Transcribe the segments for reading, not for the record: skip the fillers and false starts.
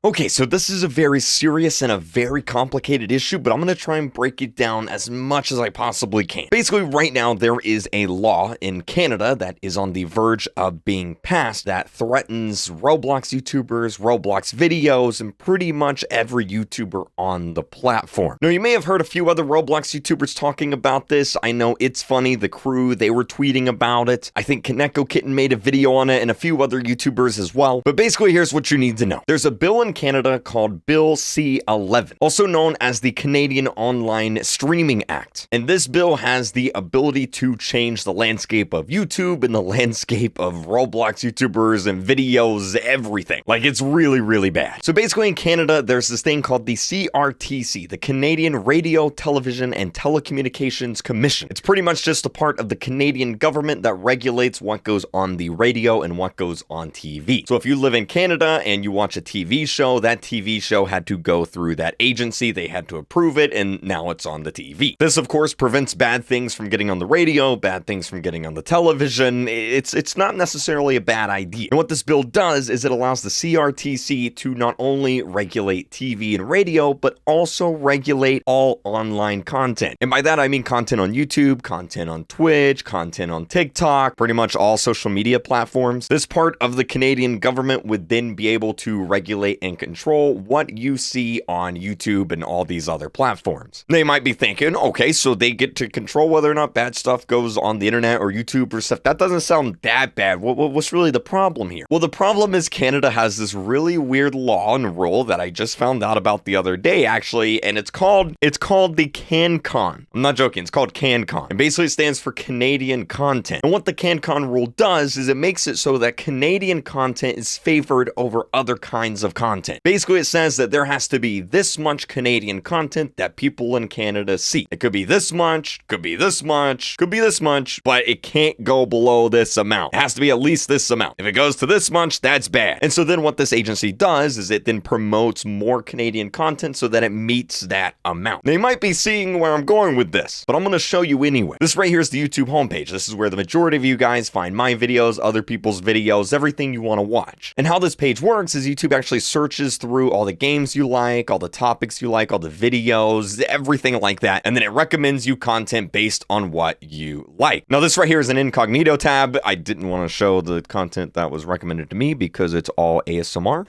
Okay, so this is a very serious and a very complicated issue, but I'm going to try and break it down as much as I possibly can. Basically, right now, there is a law in Canada that is on the verge of being passed that threatens Roblox YouTubers, Roblox videos, and pretty much every YouTuber on the platform. Now, you may have heard a few other Roblox YouTubers talking about this. I know It's Funny, the crew, they were tweeting about it. I think Kaneko Kitten made a video on it and a few other YouTubers as well. But basically, here's what you need to know. There's a bill in Canada called Bill C-11, also known as the Canadian Online Streaming Act. And this bill has the ability to change the landscape of YouTube and the landscape of Roblox YouTubers and videos, everything. Like, it's really, really bad. So basically in Canada, there's this thing called the CRTC, the Canadian Radio, Television, and Telecommunications Commission. It's pretty much just a part of the Canadian government that regulates what goes on the radio and what goes on TV. So if you live in Canada and you watch a TV show, that TV show had to go through that agency, they had to approve it, and now it's on the TV. This, of course, prevents bad things from getting on the radio, bad things from getting on the television. It's not necessarily a bad idea. And what this bill does is it allows the CRTC to not only regulate TV and radio, but also regulate all online content. And by that, I mean content on YouTube, content on Twitch, content on TikTok, pretty much all social media platforms. This part of the Canadian government would then be able to regulate and control what you see on YouTube and all these other platforms. They might be thinking, okay, so they get to control whether or not bad stuff goes on the internet or YouTube or stuff. That doesn't sound that bad. What's really the problem here? Well, the problem is Canada has this really weird law and rule that I just found out about the other day, actually, and it's called the CanCon. I'm not joking. It's called CanCon. And basically it stands for Canadian content. And what the CanCon rule does is it makes it so that Canadian content is favored over other kinds of content. Basically, it says that there has to be this much Canadian content that people in Canada see. It could be this much, could be this much, could be this much, but it can't go below this amount. It has to be at least this amount. If it goes to this much, that's bad. And so then what this agency does is it then promotes more Canadian content so that it meets that amount. Now, you might be seeing where I'm going with this, but I'm going to show you anyway. This right here is the YouTube homepage. This is where the majority of you guys find my videos, other people's videos, everything you want to watch. And how this page works is YouTube actually searches through all the games you like, all the topics you like, all the videos, everything like that, and then it recommends you content based on what you like. Now, this right here is an incognito tab. I didn't want to show the content that was recommended to me because it's all ASMR.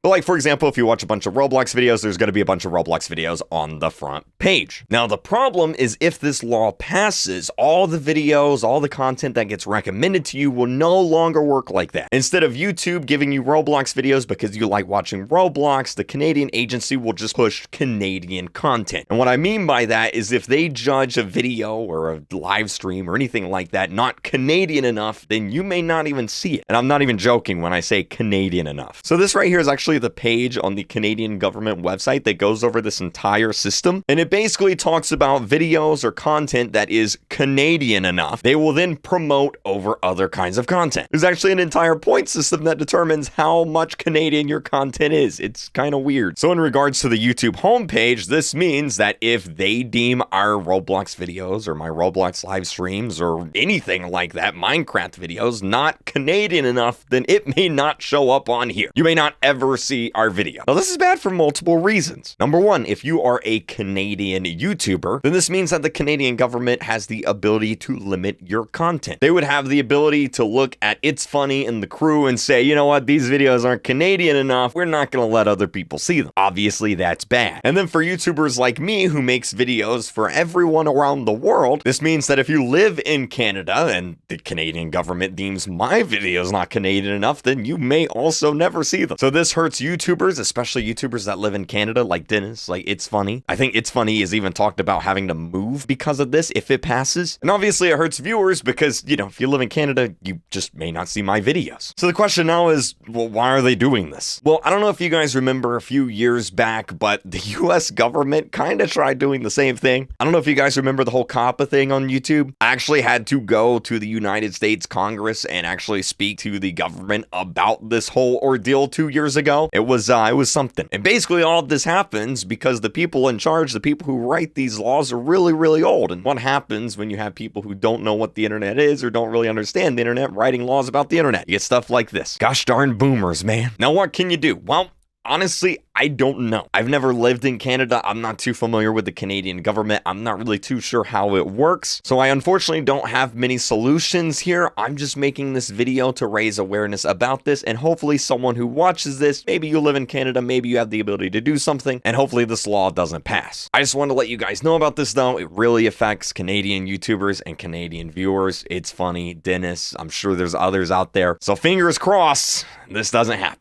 But like, for example, if you watch a bunch of Roblox videos, there's going to be a bunch of Roblox videos on the front page. Now, the problem is if this law passes, all the videos, all the content that gets recommended to you will no longer work like that. Instead of YouTube giving you Roblox videos because you like watching Roblox, the Canadian agency will just push Canadian content. And what I mean by that is if they judge a video or a live stream or anything like that not Canadian enough, then you may not even see it. And I'm not even joking when I say Canadian enough. So this right here is actually the page on the Canadian government website that goes over this entire system, and it basically talks about videos or content that is Canadian enough. They will then promote over other kinds of content. There's actually an entire point system that determines how much Canadian your content is. It's kind of weird. So in regards to the YouTube homepage, this means that if they deem our Roblox videos or my Roblox live streams or anything like that, Minecraft videos, not Canadian enough, then it may not show up on here. You may not ever see our video. Now, this is bad for multiple reasons. Number one, if you are a Canadian YouTuber, then this means that the Canadian government has the ability to limit your content. They would have the ability to look at It's Funny and the crew and say, you know what, these videos aren't Canadian enough. We're not going to let other people see them. Obviously, that's bad. And then for YouTubers like me who makes videos for everyone around the world, this means that if you live in Canada and the Canadian government deems my videos not Canadian enough, then you may also never see them. So this hurts YouTubers, especially YouTubers that live in Canada, like Dennis, like It's Funny. I think It's Funny is even talked about having to move because of this if it passes. And obviously it hurts viewers because, you know, if you live in Canada, you just may not see my videos. So the question now is, well, why are they doing this? Well, I don't know if you guys remember a few years back, but the US government kind of tried doing the same thing. I don't know if you guys remember the whole COPPA thing on YouTube. I actually had to go to the United States Congress and actually speak to the government about this whole ordeal 2 years ago. know, it was something. And basically all of this happens because the people in charge, the people who write these laws, are really, really old. And what happens when you have people who don't know what the internet is or don't really understand the internet writing laws about the internet? You get stuff like this. Gosh darn boomers, man. Now what can you do? Well, honestly, I don't know. I've never lived in Canada. I'm not too familiar with the Canadian government. I'm not really too sure how it works. So I unfortunately don't have many solutions here. I'm just making this video to raise awareness about this, and hopefully someone who watches this, maybe you live in Canada, maybe you have the ability to do something, and hopefully this law doesn't pass. I just wanted to let you guys know about this though. It really affects Canadian YouTubers and Canadian viewers. It's funny. Dennis, I'm sure there's others out there. So fingers crossed this doesn't happen.